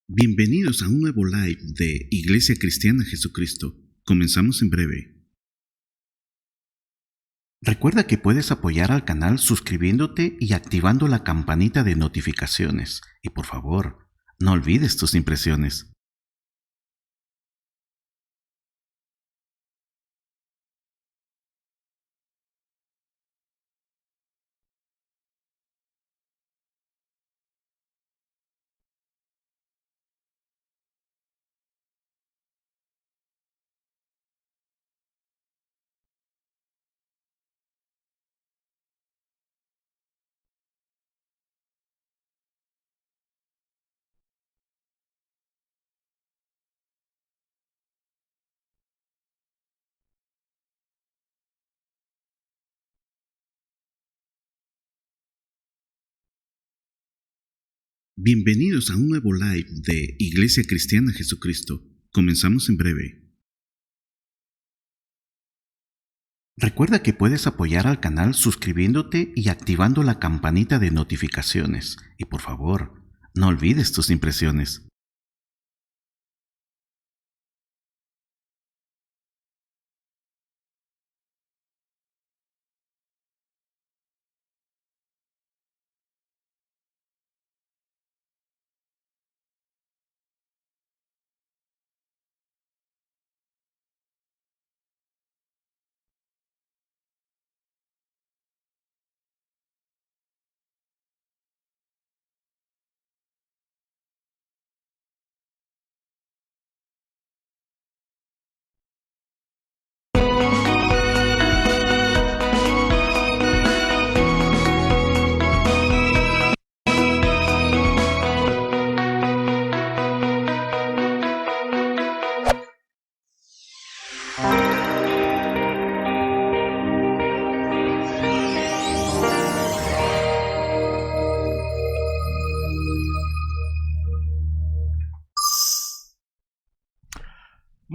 Bienvenidos a un nuevo live de Iglesia Cristiana Jesucristo. Comenzamos en breve. Recuerda que puedes apoyar al canal suscribiéndote y activando la campanita de notificaciones. Y por favor, no olvides tus impresiones. Bienvenidos a un nuevo live de Iglesia Cristiana Jesucristo. Comenzamos en breve. Recuerda que puedes apoyar al canal suscribiéndote y activando la campanita de notificaciones. Y por favor, no olvides tus impresiones.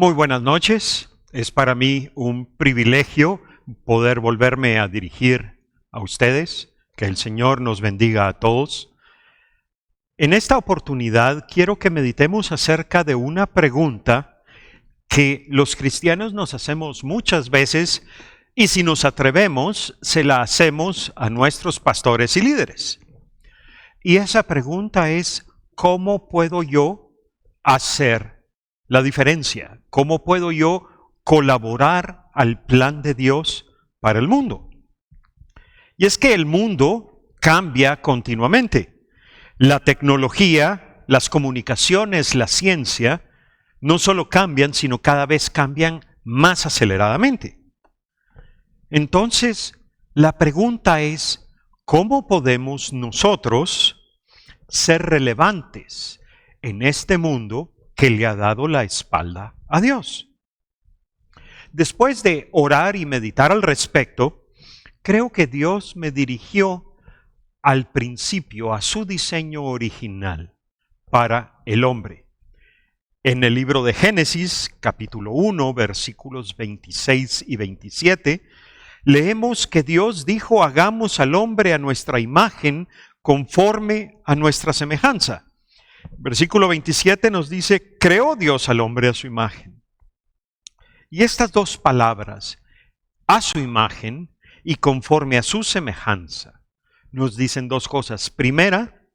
Muy buenas noches. Es para mí un privilegio poder volverme a dirigir a ustedes. Que el Señor nos bendiga a todos. En esta oportunidad quiero que meditemos acerca de una pregunta que los cristianos nos hacemos muchas veces y si nos atrevemos, se la hacemos a nuestros pastores y líderes. Y esa pregunta es, ¿cómo puedo yo hacer la diferencia? ¿Cómo puedo yo colaborar al plan de Dios para el mundo? Y es que el mundo cambia continuamente. La tecnología, las comunicaciones, la ciencia, no solo cambian, sino cada vez cambian más aceleradamente. Entonces, la pregunta es, ¿cómo podemos nosotros ser relevantes en este mundo que le ha dado la espalda a Dios? Después de orar y meditar al respecto, creo que Dios me dirigió al principio, a su diseño original para el hombre. En el libro de Génesis, capítulo 1, versículos 26 y 27, leemos que Dios dijo, hagamos al hombre a nuestra imagen conforme a nuestra semejanza. Versículo 27 nos dice, creó Dios al hombre a su imagen. Y estas dos palabras, a su imagen y conforme a su semejanza, nos dicen dos cosas. Primera,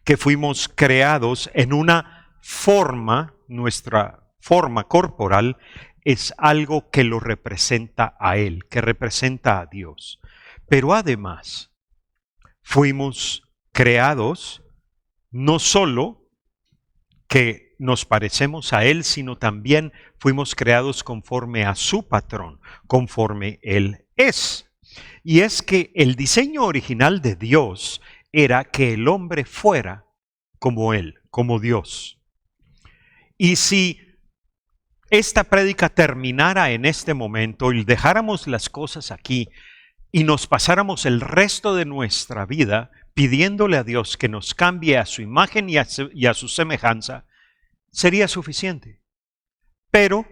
que fuimos creados en una forma, nuestra forma corporal es algo que lo representa a Él, que representa a Dios. Pero además, fuimos creados no solo que nos parecemos a Él, sino también fuimos creados conforme a su patrón, conforme Él es. Y es que el diseño original de Dios era que el hombre fuera como Él, como Dios. Y si esta prédica terminara en este momento y dejáramos las cosas aquí y nos pasáramos el resto de nuestra vida pidiéndole a Dios que nos cambie a su imagen y a su semejanza, sería suficiente. Pero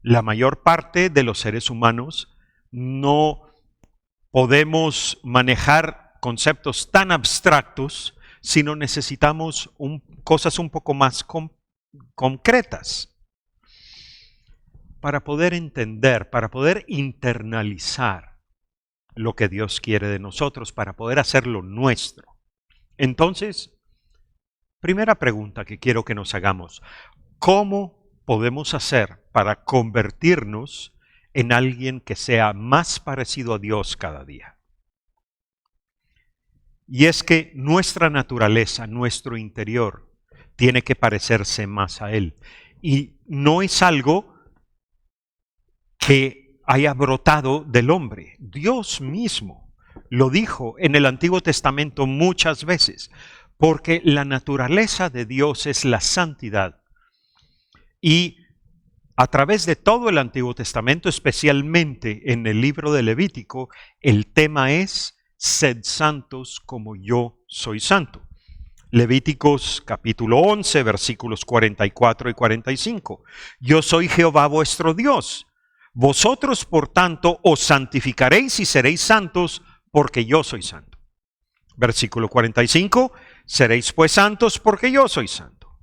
la mayor parte de los seres humanos no podemos manejar conceptos tan abstractos sino necesitamos cosas un poco más concretas para poder entender, para poder internalizar lo que Dios quiere de nosotros, para poder hacerlo nuestro. Entonces, primera pregunta que quiero que nos hagamos: ¿cómo podemos hacer para convertirnos en alguien que sea más parecido a Dios cada día? Y es que nuestra naturaleza, nuestro interior, tiene que parecerse más a Él. Y no es algo que haya brotado del hombre. Dios mismo lo dijo en el Antiguo Testamento muchas veces, porque la naturaleza de Dios es la santidad. Y a través de todo el Antiguo Testamento, especialmente en el libro de Levítico, el tema es: sed santos como yo soy santo. Levíticos capítulo 11, versículos 44 y 45. Yo soy Jehová vuestro Dios. Vosotros, por tanto, os santificaréis y seréis santos, porque yo soy santo. Versículo 45. Seréis pues santos, porque yo soy santo.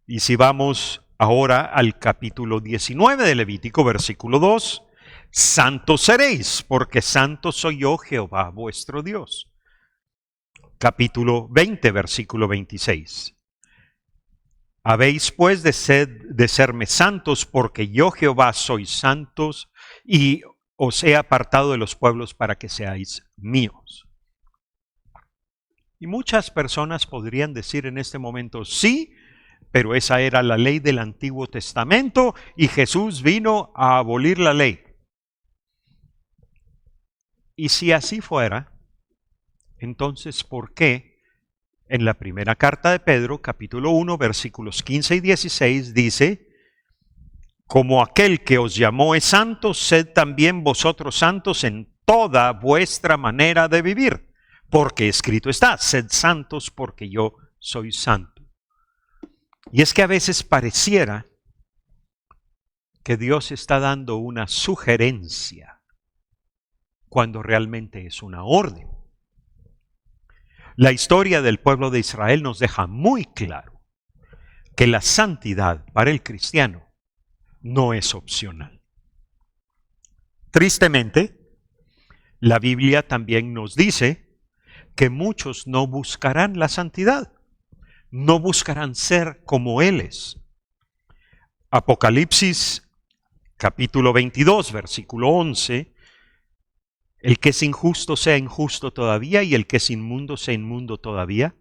Y si vamos ahora al capítulo 19 de Levítico, versículo 2, santos seréis, porque santo soy yo, Jehová vuestro Dios. Capítulo 20, versículo 26. Habéis pues de serme santos, porque yo, Jehová, soy santos, y os he apartado de los pueblos para que seáis míos. Y muchas personas podrían decir en este momento: sí, pero esa era la ley del Antiguo Testamento y Jesús vino a abolir la ley. Y si así fuera, entonces, ¿por qué en la primera carta de Pedro, capítulo 1, versículos 15 y 16, dice: como aquel que os llamó es santo, sed también vosotros santos en toda vuestra manera de vivir? Porque escrito está: sed santos porque yo soy santo. Y es que a veces pareciera que Dios está dando una sugerencia cuando realmente es una orden. La historia del pueblo de Israel nos deja muy claro que la santidad para el cristiano no es opcional. Tristemente, la Biblia también nos dice que muchos no buscarán la santidad, no buscarán ser como Él es. Apocalipsis capítulo 22, versículo 11: el que es injusto sea injusto todavía, y el que es inmundo sea inmundo todavía.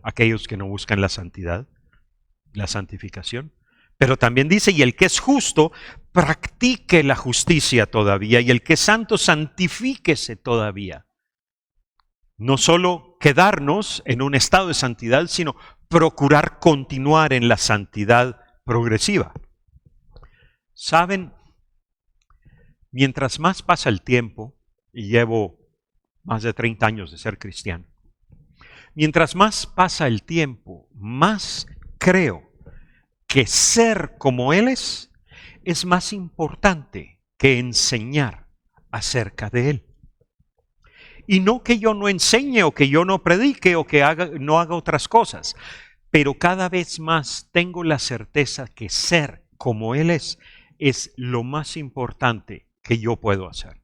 Aquellos que no buscan la santidad, la santificación. Pero también dice: y el que es justo, practique la justicia todavía, y el que es santo, santifíquese todavía. No solo quedarnos en un estado de santidad, sino procurar continuar en la santidad progresiva. ¿Saben? Mientras más pasa el tiempo, y llevo más de 30 años de ser cristiano, mientras más pasa el tiempo, más creo que ser como Él es más importante que enseñar acerca de Él. Y no que yo no enseñe o que yo no predique o que no haga otras cosas, pero cada vez más tengo la certeza que ser como Él es lo más importante que yo puedo hacer.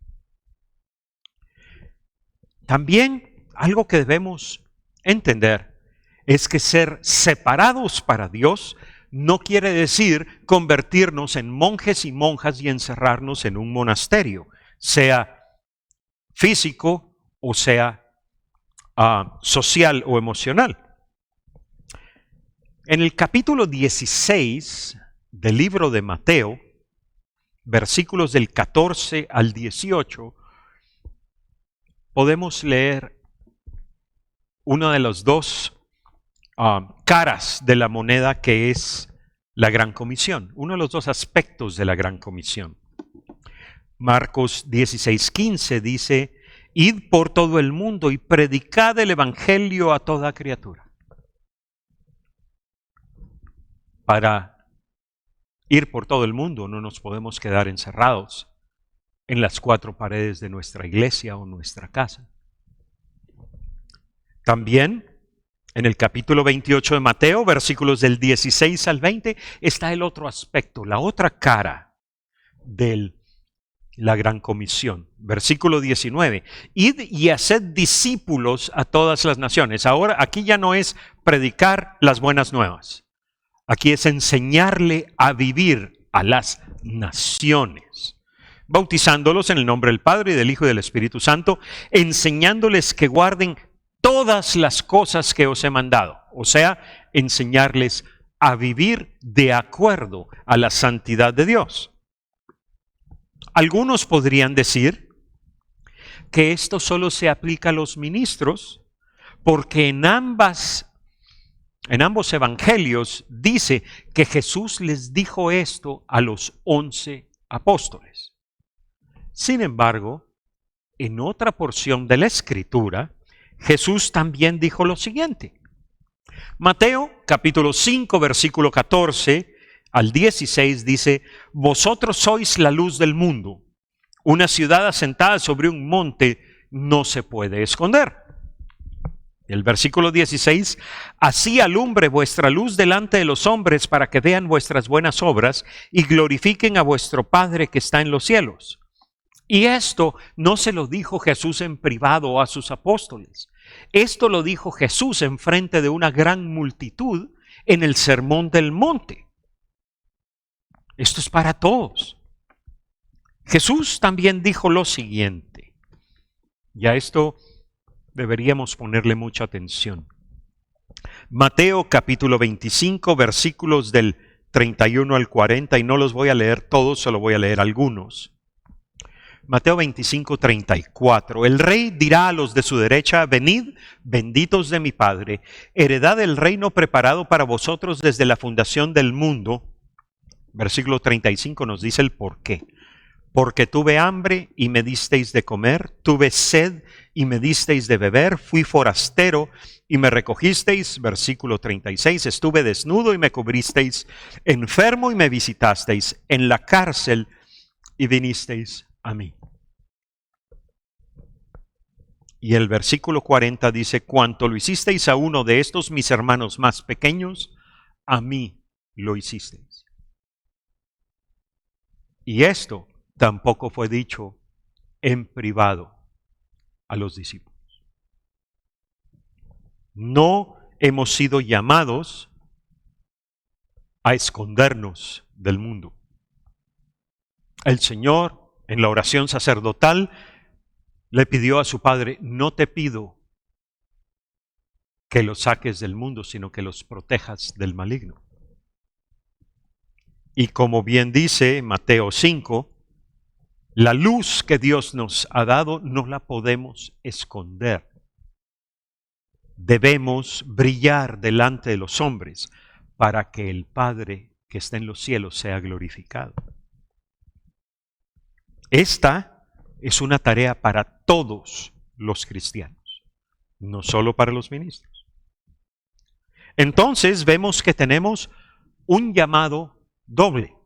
También algo que debemos entender es que ser separados para Dios no quiere decir convertirnos en monjes y monjas y encerrarnos en un monasterio, sea físico o sea social o emocional. En el capítulo 16 del libro de Mateo, versículos del 14 al 18, podemos leer una de las dos caras de la moneda que es la Gran Comisión, uno de los dos aspectos de la Gran Comisión. Marcos 16:15 dice: id por todo el mundo y predicad el evangelio a toda criatura. Para ir por todo el mundo no nos podemos quedar encerrados en las cuatro paredes de nuestra iglesia o nuestra casa. También En el capítulo 28 de Mateo, versículos del 16 al 20, está el otro aspecto, la otra cara de la gran comisión. Versículo 19, id y haced discípulos a todas las naciones. Ahora, aquí ya no es predicar las buenas nuevas. Aquí es enseñarle a vivir a las naciones, bautizándolos en el nombre del Padre y del Hijo y del Espíritu Santo, enseñándoles que guarden todas las cosas que os he mandado. O sea, enseñarles a vivir de acuerdo a la santidad de Dios. Algunos podrían decir que esto solo se aplica a los ministros porque en ambos evangelios dice que Jesús les dijo esto a los 11 apóstoles. Sin embargo, en otra porción de la Escritura, Jesús también dijo lo siguiente. Mateo capítulo 5 versículo 14 al 16 dice, vosotros sois la luz del mundo. Una ciudad asentada sobre un monte no se puede esconder. El versículo 16, así alumbre vuestra luz delante de los hombres para que vean vuestras buenas obras y glorifiquen a vuestro Padre que está en los cielos. Y esto no se lo dijo Jesús en privado a sus apóstoles. Esto lo dijo Jesús en frente de una gran multitud en el Sermón del Monte. Esto es para todos. Jesús también dijo lo siguiente, y a esto deberíamos ponerle mucha atención. Mateo capítulo 25, versículos del 31 al 40, y no los voy a leer todos, solo voy a leer algunos. Mateo 25, 34. El rey dirá a los de su derecha, venid, benditos de mi Padre, heredad del reino preparado para vosotros desde la fundación del mundo. Versículo 35 nos dice el por qué. Porque tuve hambre y me disteis de comer, tuve sed y me disteis de beber, fui forastero y me recogisteis. Versículo 36, estuve desnudo y me cubristeis, enfermo y me visitasteis, en la cárcel y vinisteis a mí. Y el versículo 40 dice, cuanto lo hicisteis a uno de estos mis hermanos más pequeños, a mí lo hicisteis. Y esto tampoco fue dicho en privado a los discípulos. No hemos sido llamados a escondernos del mundo. El Señor, en la oración sacerdotal, le pidió a su Padre, no te pido que los saques del mundo, sino que los protejas del maligno. Y como bien dice Mateo 5, la luz que Dios nos ha dado no la podemos esconder. Debemos brillar delante de los hombres para que el Padre que está en los cielos sea glorificado. Esta es una tarea para todos los cristianos, no solo para los ministros. Entonces vemos que tenemos un llamado doble.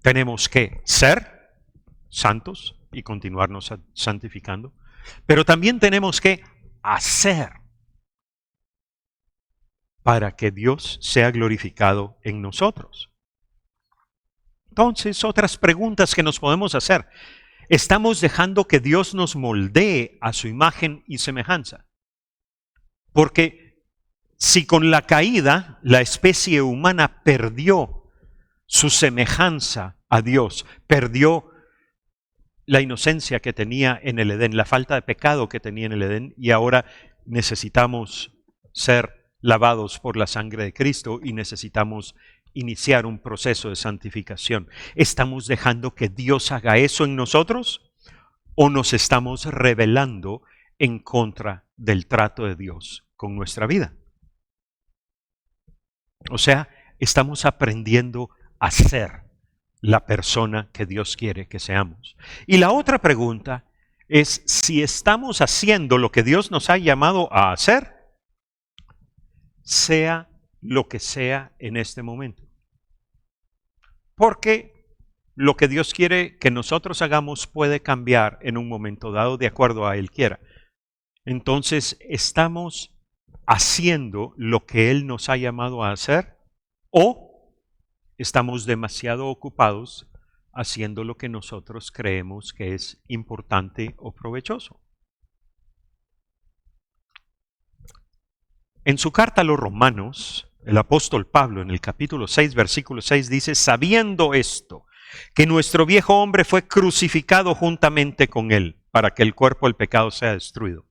Tenemos que ser santos y continuarnos santificando, pero también tenemos que hacer para que Dios sea glorificado en nosotros. Entonces, otras preguntas que nos podemos hacer. ¿Estamos dejando que Dios nos moldee a su imagen y semejanza? Porque si con la caída la especie humana perdió su semejanza a Dios, perdió la inocencia que tenía en el Edén, la falta de pecado que tenía en el Edén, y ahora necesitamos ser lavados por la sangre de Cristo y necesitamos iniciar un proceso de santificación. ¿Estamos dejando que Dios haga eso en nosotros o nos estamos rebelando en contra del trato de Dios con nuestra vida? O sea, estamos aprendiendo a ser la persona que Dios quiere que seamos. Y la otra pregunta es si estamos haciendo lo que Dios nos ha llamado a hacer, sea lo que sea en este momento. Porque lo que Dios quiere que nosotros hagamos puede cambiar en un momento dado de acuerdo a Él quiera. Entonces, ¿estamos haciendo lo que Él nos ha llamado a hacer o estamos demasiado ocupados haciendo lo que nosotros creemos que es importante o provechoso. En su carta a los Romanos, el apóstol Pablo en el capítulo 6, versículo 6 dice, sabiendo esto, que nuestro viejo hombre fue crucificado juntamente con él, para que el cuerpo del pecado sea destruido.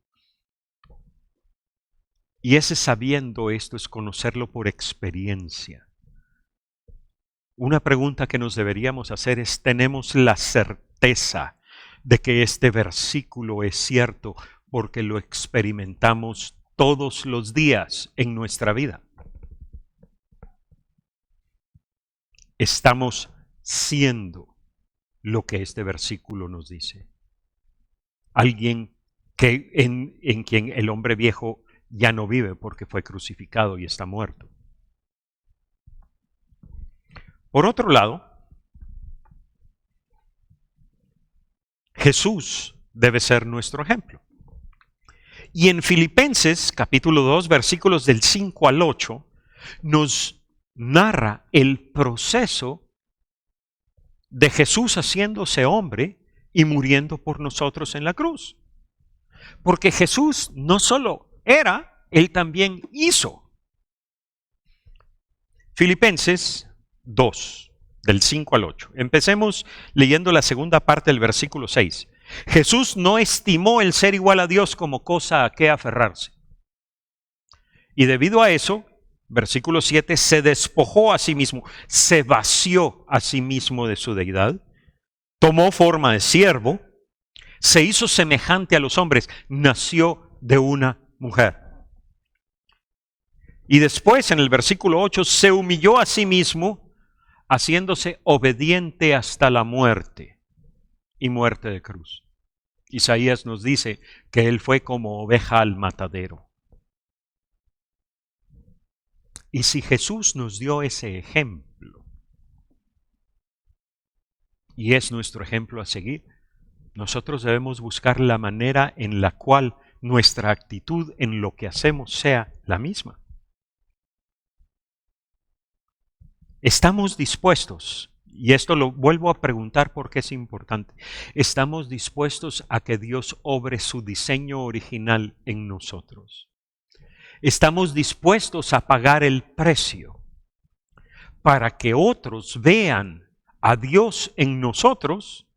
Y ese sabiendo esto es conocerlo por experiencia. Una pregunta que nos deberíamos hacer es, ¿tenemos la certeza de que este versículo es cierto porque lo experimentamos todos los días en nuestra vida? Estamos siendo lo que este versículo nos dice. Alguien que en quien el hombre viejo ya no vive porque fue crucificado y está muerto. Por otro lado, Jesús debe ser nuestro ejemplo. Y en Filipenses capítulo 2, versículos del 5 al 8, nos narra el proceso de Jesús haciéndose hombre y muriendo por nosotros en la cruz. Porque Jesús no solo era, Él también hizo. Filipenses 2, del 5 al 8. Empecemos leyendo la segunda parte del versículo 6. Jesús no estimó el ser igual a Dios como cosa a que aferrarse. Y debido a eso, versículo 7, se despojó a sí mismo, se vació a sí mismo de su deidad, tomó forma de siervo, se hizo semejante a los hombres, nació de una mujer. Y después, en el versículo 8, se humilló a sí mismo, haciéndose obediente hasta la muerte y muerte de cruz. Isaías nos dice que Él fue como oveja al matadero. Y si Jesús nos dio ese ejemplo, y es nuestro ejemplo a seguir, nosotros debemos buscar la manera en la cual nuestra actitud en lo que hacemos sea la misma. Estamos dispuestos, y esto lo vuelvo a preguntar porque es importante, estamos dispuestos a que Dios obre su diseño original en nosotros. Estamos dispuestos a pagar el precio para que otros vean a Dios en nosotros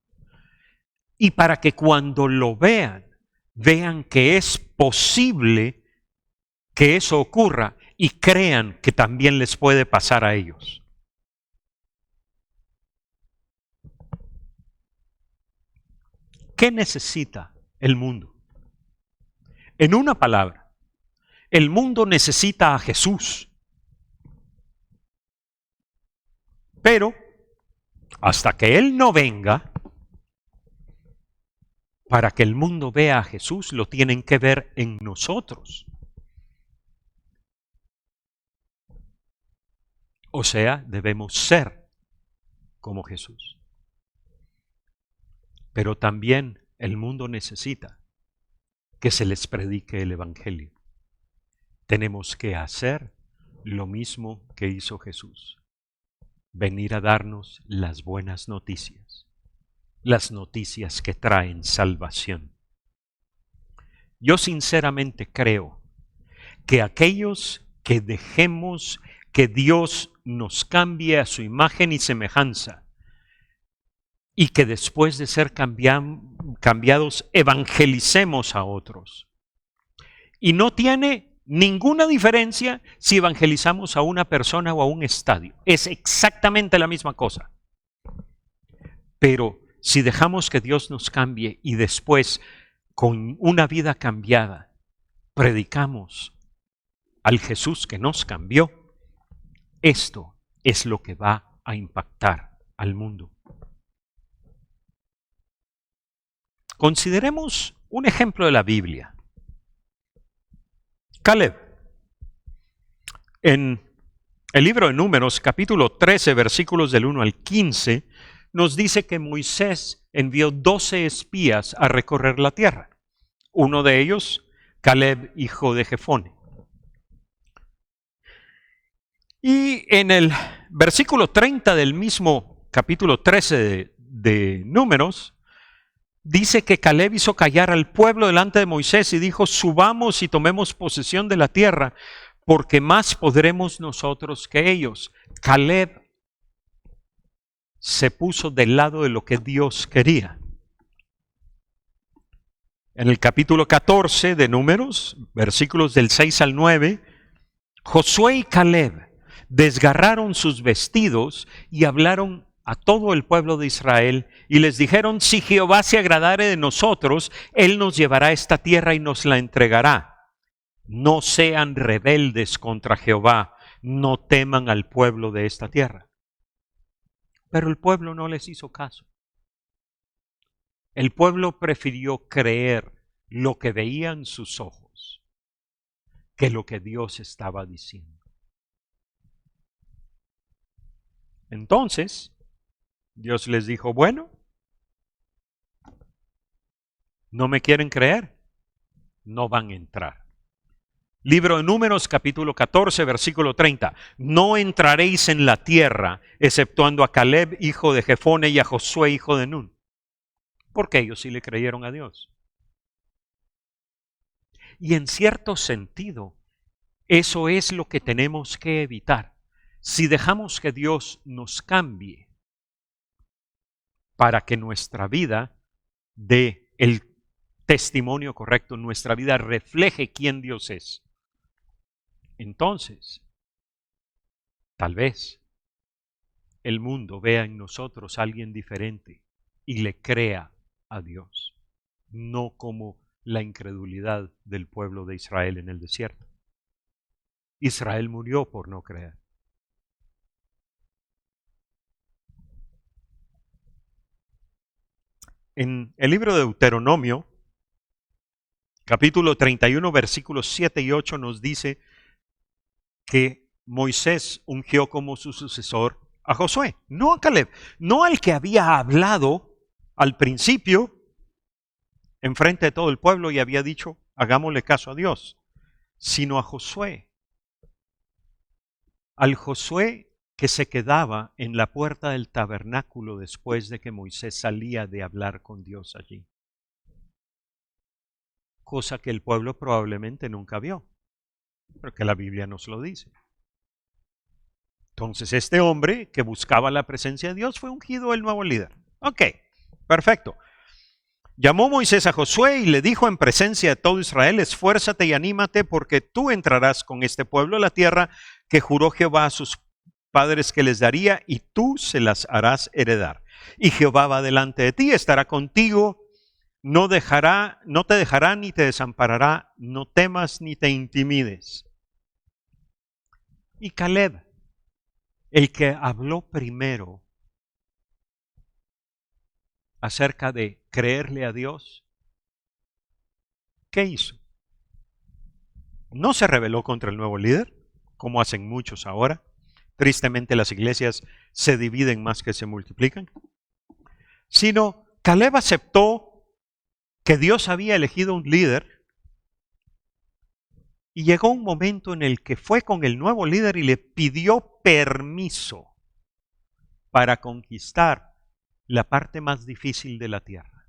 y para que cuando lo vean, vean que es posible que eso ocurra y crean que también les puede pasar a ellos. ¿Qué necesita el mundo? En una palabra, el mundo necesita a Jesús. Pero hasta que Él no venga, para que el mundo vea a Jesús, lo tienen que ver en nosotros. O sea, debemos ser como Jesús. Pero también el mundo necesita que se les predique el Evangelio. Tenemos que hacer lo mismo que hizo Jesús. Venir a darnos las buenas noticias. Las noticias que traen salvación. Yo sinceramente creo que aquellos que dejemos que Dios nos cambie a su imagen y semejanza, y que después de ser cambiados evangelicemos a otros. Y no tiene ninguna diferencia si evangelizamos a una persona o a un estadio. Es exactamente la misma cosa. Pero si dejamos que Dios nos cambie y después, con una vida cambiada, predicamos al Jesús que nos cambió, esto es lo que va a impactar al mundo. Consideremos un ejemplo de la Biblia. Caleb. En el libro de Números, capítulo 13, versículos del 1 al 15, nos dice que Moisés envió 12 espías a recorrer la tierra. Uno de ellos, Caleb, hijo de Jefone. Y en el versículo 30 del mismo capítulo 13 de Números, dice que Caleb hizo callar al pueblo delante de Moisés y dijo: subamos y tomemos posesión de la tierra, porque más podremos nosotros que ellos. Caleb se puso del lado de lo que Dios quería. En el capítulo 14 de Números, versículos del 6 al 9, Josué y Caleb desgarraron sus vestidos y hablaron a todo el pueblo de Israel y les dijeron: si Jehová se agradare de nosotros, Él nos llevará a esta tierra y nos la entregará. No sean rebeldes contra Jehová, no teman al pueblo de esta tierra. Pero el pueblo no les hizo caso. El pueblo prefirió creer lo que veían sus ojos que lo que Dios estaba diciendo. Entonces, Dios les dijo: bueno, ¿no me quieren creer? No van a entrar. Libro de Números, capítulo 14, versículo 30. No entraréis en la tierra, exceptuando a Caleb, hijo de Jefone, y a Josué, hijo de Nun. Porque ellos sí le creyeron a Dios. Y en cierto sentido, eso es lo que tenemos que evitar. Si dejamos que Dios nos cambie para que nuestra vida dé el testimonio correcto, nuestra vida refleje quién Dios es, entonces, tal vez el mundo vea en nosotros a alguien diferente y le crea a Dios, no como la incredulidad del pueblo de Israel en el desierto. Israel murió por no creer. En el libro de Deuteronomio, capítulo 31, versículos 7 y 8 nos dice que Moisés ungió como su sucesor a Josué, no a Caleb, no al que había hablado al principio enfrente de todo el pueblo y había dicho: hagámosle caso a Dios, sino a Josué. Al Josué que se quedaba en la puerta del tabernáculo después de que Moisés salía de hablar con Dios allí. Cosa que el pueblo probablemente nunca vio, porque la Biblia nos lo dice. Entonces este hombre que buscaba la presencia de Dios fue ungido el nuevo líder. Ok, perfecto. Llamó Moisés a Josué y le dijo en presencia de todo Israel: esfuérzate y anímate, porque tú entrarás con este pueblo a la tierra que juró Jehová a sus padres que les daría, y tú se las harás heredar. Y Jehová va delante de ti, estará contigo, no te dejará ni te desamparará, no temas ni te intimides. Y Caleb, el que habló primero acerca de creerle a Dios, ¿qué hizo? No se rebeló contra el nuevo líder, como hacen muchos ahora. Tristemente las iglesias se dividen más que se multiplican. Sino Caleb aceptó que Dios había elegido un líder y llegó un momento en el que fue con el nuevo líder y le pidió permiso para conquistar la parte más difícil de la tierra.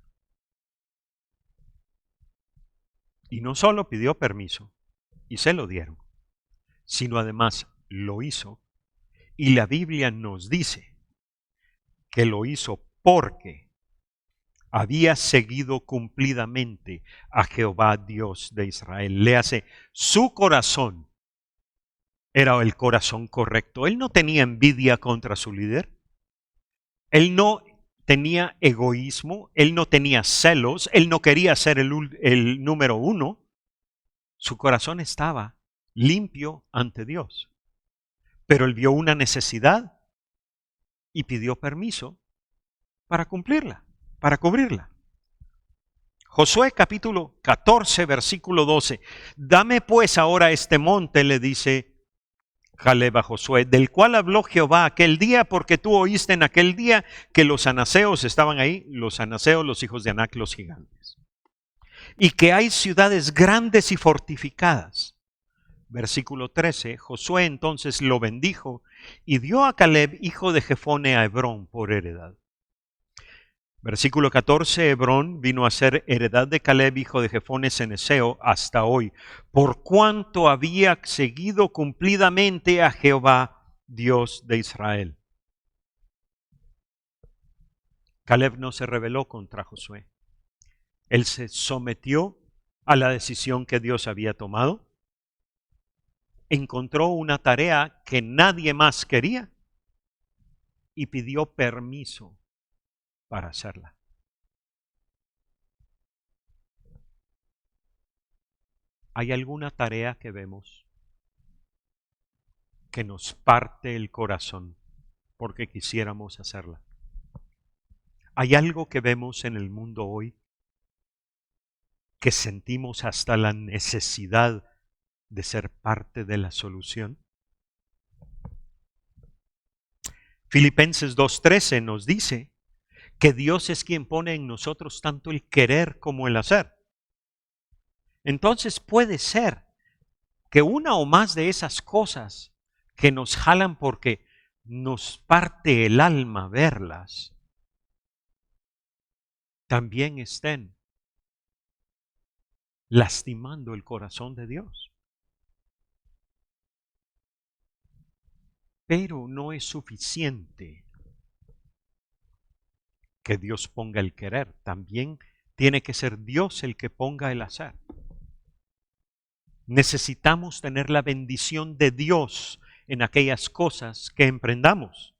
Y no solo pidió permiso y se lo dieron, sino además lo hizo. Y la Biblia nos dice que lo hizo porque había seguido cumplidamente a Jehová Dios de Israel. Le hace su corazón, era el corazón correcto. Él no tenía envidia contra su líder. Él no tenía egoísmo. Él no tenía celos. Él no quería ser el número uno. Su corazón estaba limpio ante Dios. Pero él vio una necesidad y pidió permiso para cumplirla, para cubrirla. Josué capítulo 14, versículo 12. Dame pues ahora este monte, le dice Caleb a Josué, del cual habló Jehová aquel día, porque tú oíste en aquel día que los anaseos estaban ahí, los anaseos, los hijos de Anac, los gigantes, y que hay ciudades grandes y fortificadas. Versículo 13, Josué entonces lo bendijo y dio a Caleb, hijo de Jefone, a Hebrón por heredad. Versículo 14, Hebrón vino a ser heredad de Caleb, hijo de Jefone ceneseo, hasta hoy, por cuanto había seguido cumplidamente a Jehová, Dios de Israel. Caleb no se rebeló contra Josué. Él se sometió a la decisión que Dios había tomado, encontró una tarea que nadie más quería y pidió permiso para hacerla. ¿Hay alguna tarea que vemos que nos parte el corazón porque quisiéramos hacerla? ¿Hay algo que vemos en el mundo hoy que sentimos hasta la necesidad de ser parte de la solución? Filipenses 2:13 nos dice que Dios es quien pone en nosotros tanto el querer como el hacer. Entonces puede ser que una o más de esas cosas que nos jalan porque nos parte el alma verlas, también estén lastimando el corazón de Dios. Pero no es suficiente que Dios ponga el querer, también tiene que ser Dios el que ponga el hacer. Necesitamos tener la bendición de Dios en aquellas cosas que emprendamos.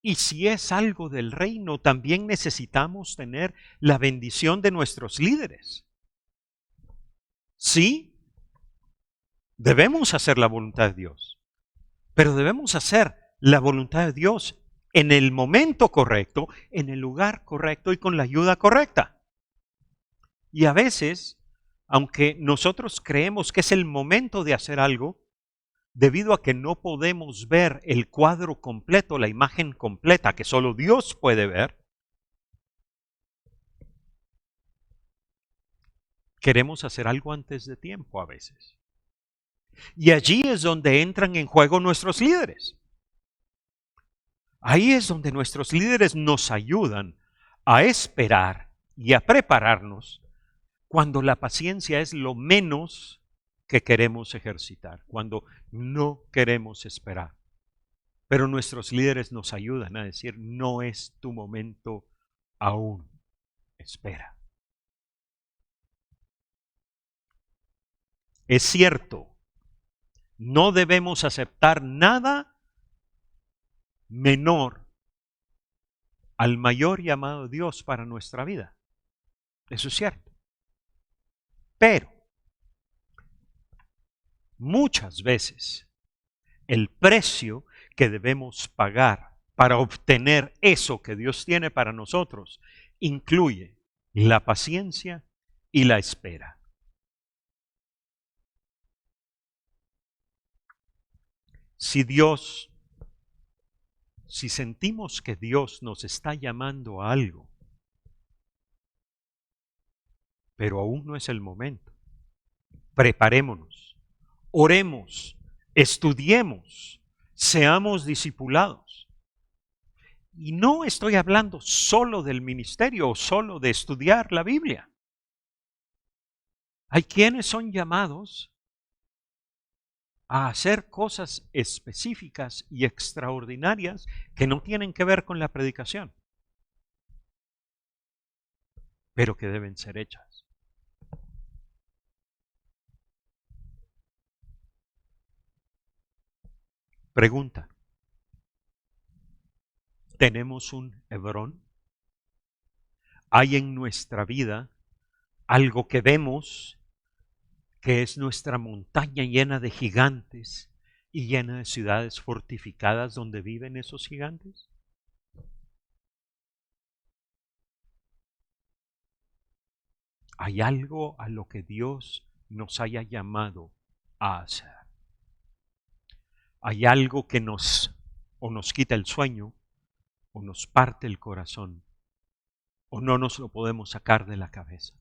Y si es algo del reino, también necesitamos tener la bendición de nuestros líderes. Sí, debemos hacer la voluntad de Dios, pero debemos hacer la voluntad de Dios en el momento correcto, en el lugar correcto y con la ayuda correcta. Y a veces, aunque nosotros creemos que es el momento de hacer algo, debido a que no podemos ver el cuadro completo, la imagen completa que solo Dios puede ver, queremos hacer algo antes de tiempo a veces. Y allí es donde entran en juego nuestros líderes. Ahí es donde nuestros líderes nos ayudan a esperar y a prepararnos cuando la paciencia es lo menos que queremos ejercitar, cuando no queremos esperar. Pero nuestros líderes nos ayudan a decir, no es tu momento aún, espera. Es cierto, no debemos aceptar nada menor al mayor llamado de Dios para nuestra vida. Eso es cierto. Pero muchas veces el precio que debemos pagar para obtener eso que Dios tiene para nosotros incluye la paciencia y la espera. Si sentimos que Dios nos está llamando a algo, pero aún no es el momento, preparémonos, oremos, estudiemos, seamos discipulados. Y no estoy hablando solo del ministerio o solo de estudiar la Biblia. Hay quienes son llamados a hacer cosas específicas y extraordinarias que no tienen que ver con la predicación, pero que deben ser hechas. Pregunta: ¿tenemos un Hebrón? ¿Hay en nuestra vida algo que vemos que es nuestra montaña llena de gigantes y llena de ciudades fortificadas donde viven esos gigantes? ¿Hay algo a lo que Dios nos haya llamado a hacer? ¿Hay algo que nos quita el sueño, o nos parte el corazón, o no nos lo podemos sacar de la cabeza?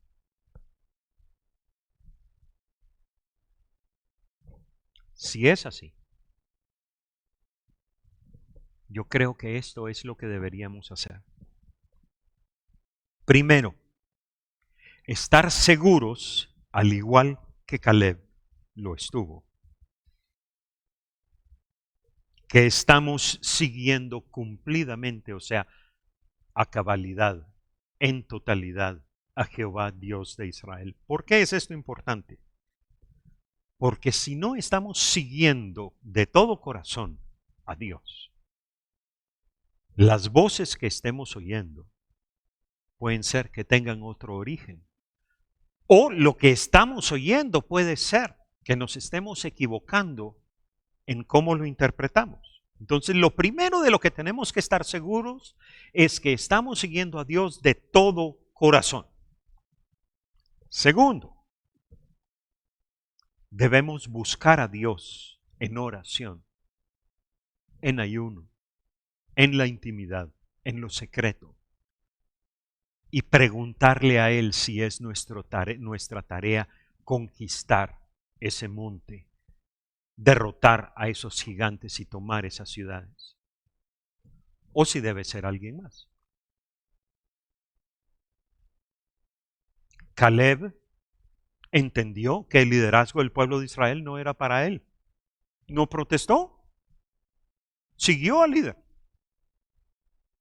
Si es así, yo creo que esto es lo que deberíamos hacer. Primero, estar seguros, al igual que Caleb lo estuvo, que estamos siguiendo cumplidamente, o sea, a cabalidad, en totalidad, a Jehová Dios de Israel. ¿Por qué es esto importante? Porque si no estamos siguiendo de todo corazón a Dios, las voces que estemos oyendo pueden ser que tengan otro origen. O lo que estamos oyendo puede ser que nos estemos equivocando en cómo lo interpretamos. Entonces, lo primero de lo que tenemos que estar seguros es que estamos siguiendo a Dios de todo corazón. Segundo, debemos buscar a Dios en oración, en ayuno, en la intimidad, en lo secreto, y preguntarle a Él si es nuestra tarea conquistar ese monte, derrotar a esos gigantes y tomar esas ciudades, o si debe ser alguien más. Caleb entendió que el liderazgo del pueblo de Israel no era para él. No protestó, siguió al líder.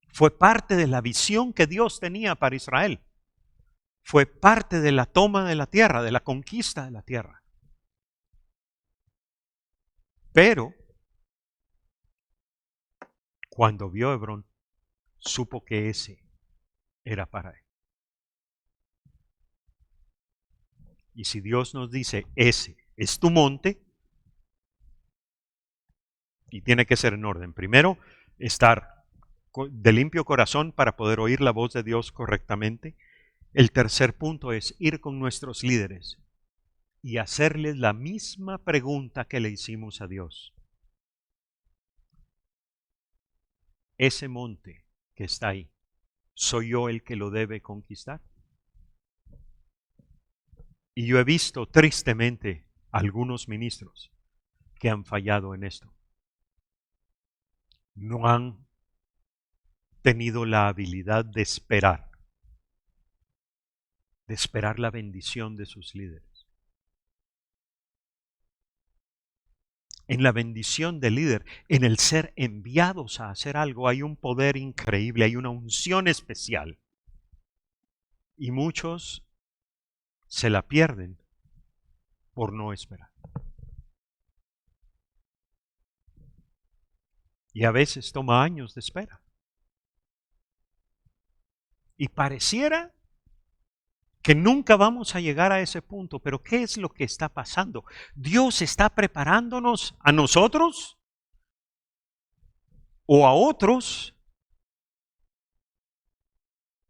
Fue parte de la visión que Dios tenía para Israel. Fue parte de la toma de la tierra, de la conquista de la tierra. Pero cuando vio Hebrón, supo que ese era para él. Y si Dios nos dice, ese es tu monte, y tiene que ser en orden. Primero, estar de limpio corazón para poder oír la voz de Dios correctamente. El tercer punto es ir con nuestros líderes y hacerles la misma pregunta que le hicimos a Dios. Ese monte que está ahí, ¿soy yo el que lo debe conquistar? Y yo he visto tristemente algunos ministros que han fallado en esto. No han tenido la habilidad de esperar la bendición de sus líderes. En la bendición del líder, en el ser enviados a hacer algo, hay un poder increíble, hay una unción especial. Y muchos se la pierden por no esperar. Y a veces toma años de espera. Y pareciera que nunca vamos a llegar a ese punto, pero ¿qué es lo que está pasando? ¿Dios está preparándonos a nosotros o a otros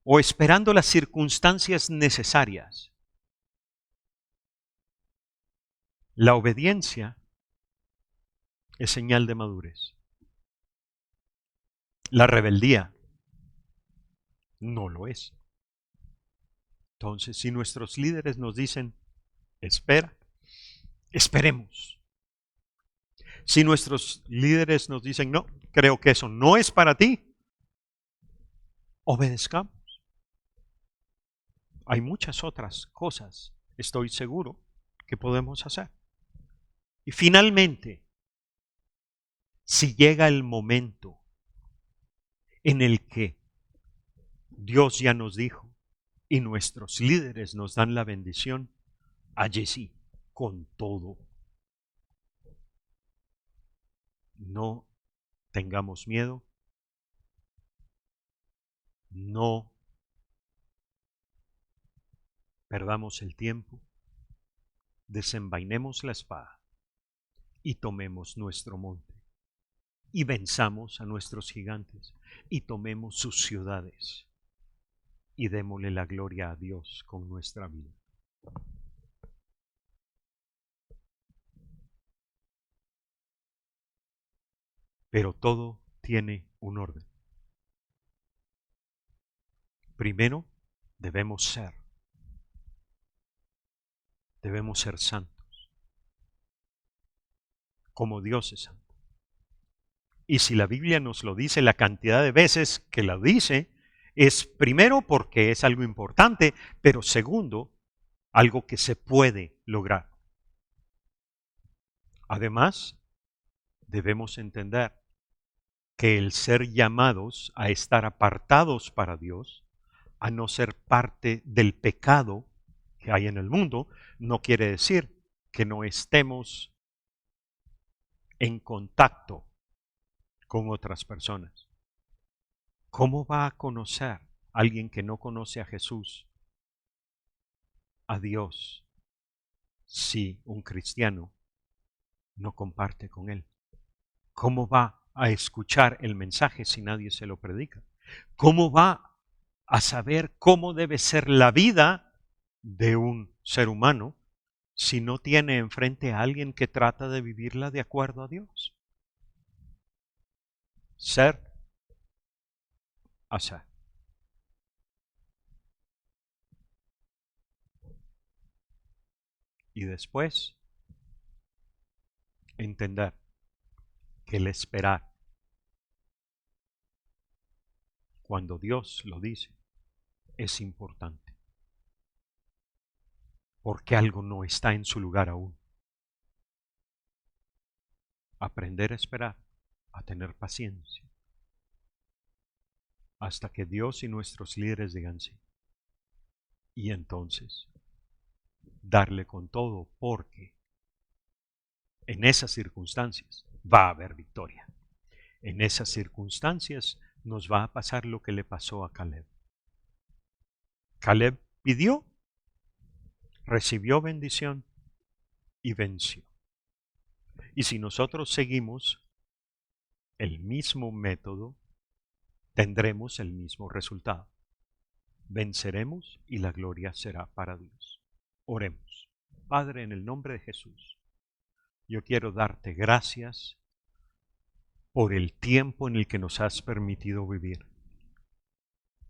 o esperando las circunstancias necesarias? La obediencia es señal de madurez. La rebeldía no lo es. Entonces, si nuestros líderes nos dicen, espera, esperemos. Si nuestros líderes nos dicen, no, creo que eso no es para ti, obedezcamos. Hay muchas otras cosas, estoy seguro, que podemos hacer. Y finalmente, si llega el momento en el que Dios ya nos dijo y nuestros líderes nos dan la bendición, allí sí, con todo. No tengamos miedo, no perdamos el tiempo, desenvainemos la espada y tomemos nuestro monte y venzamos a nuestros gigantes y tomemos sus ciudades y démosle la gloria a Dios con nuestra vida. Pero todo tiene un orden. Primero, debemos ser santos. como Dios es santo. Y si la Biblia nos lo dice la cantidad de veces que lo dice, es primero porque es algo importante, pero segundo, algo que se puede lograr. Además, debemos entender que el ser llamados a estar apartados para Dios, a no ser parte del pecado que hay en el mundo, no quiere decir que no estemos en contacto con otras personas. ¿Cómo va a conocer alguien que no conoce a Jesús, a Dios, si un cristiano no comparte con él? ¿Cómo va a escuchar el mensaje si nadie se lo predica? ¿Cómo va a saber cómo debe ser la vida de un ser humano si no tiene enfrente a alguien que trata de vivirla de acuerdo a Dios? Ser, hacer. Y después, entender que el esperar, cuando Dios lo dice, es importante. Porque algo no está en su lugar aún. Aprender a esperar, a tener paciencia, hasta que Dios y nuestros líderes digan sí. Y entonces, darle con todo, porque en esas circunstancias va a haber victoria. En esas circunstancias nos va a pasar lo que le pasó a Caleb. Caleb pidió, recibió bendición y venció. Y si nosotros seguimos el mismo método, tendremos el mismo resultado. Venceremos y la gloria será para Dios. Oremos. Padre, en el nombre de Jesús, yo quiero darte gracias por el tiempo en el que nos has permitido vivir.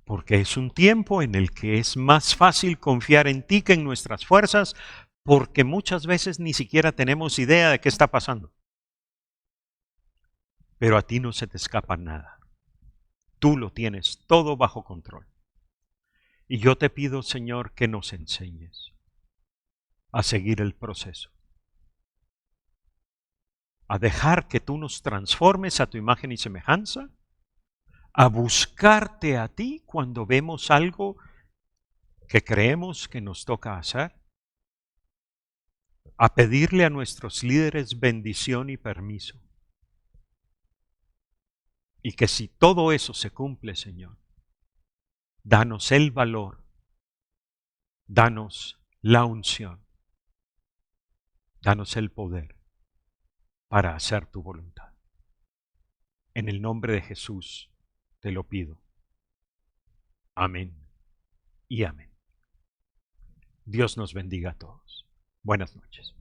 Porque es un tiempo en el que es más fácil confiar en ti que en nuestras fuerzas, porque muchas veces ni siquiera tenemos idea de qué está pasando. Pero a ti no se te escapa nada. Tú lo tienes todo bajo control. Y yo te pido, Señor, que nos enseñes a seguir el proceso, a dejar que tú nos transformes a tu imagen y semejanza, a buscarte a ti cuando vemos algo que creemos que nos toca hacer, a pedirle a nuestros líderes bendición y permiso. Y que si todo eso se cumple, Señor, danos el valor, danos la unción, danos el poder para hacer tu voluntad. En el nombre de Jesús te lo pido. Amén y amén. Dios nos bendiga a todos. Buenas noches.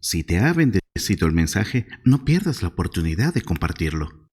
Si te ha bendecido el mensaje, no pierdas la oportunidad de compartirlo.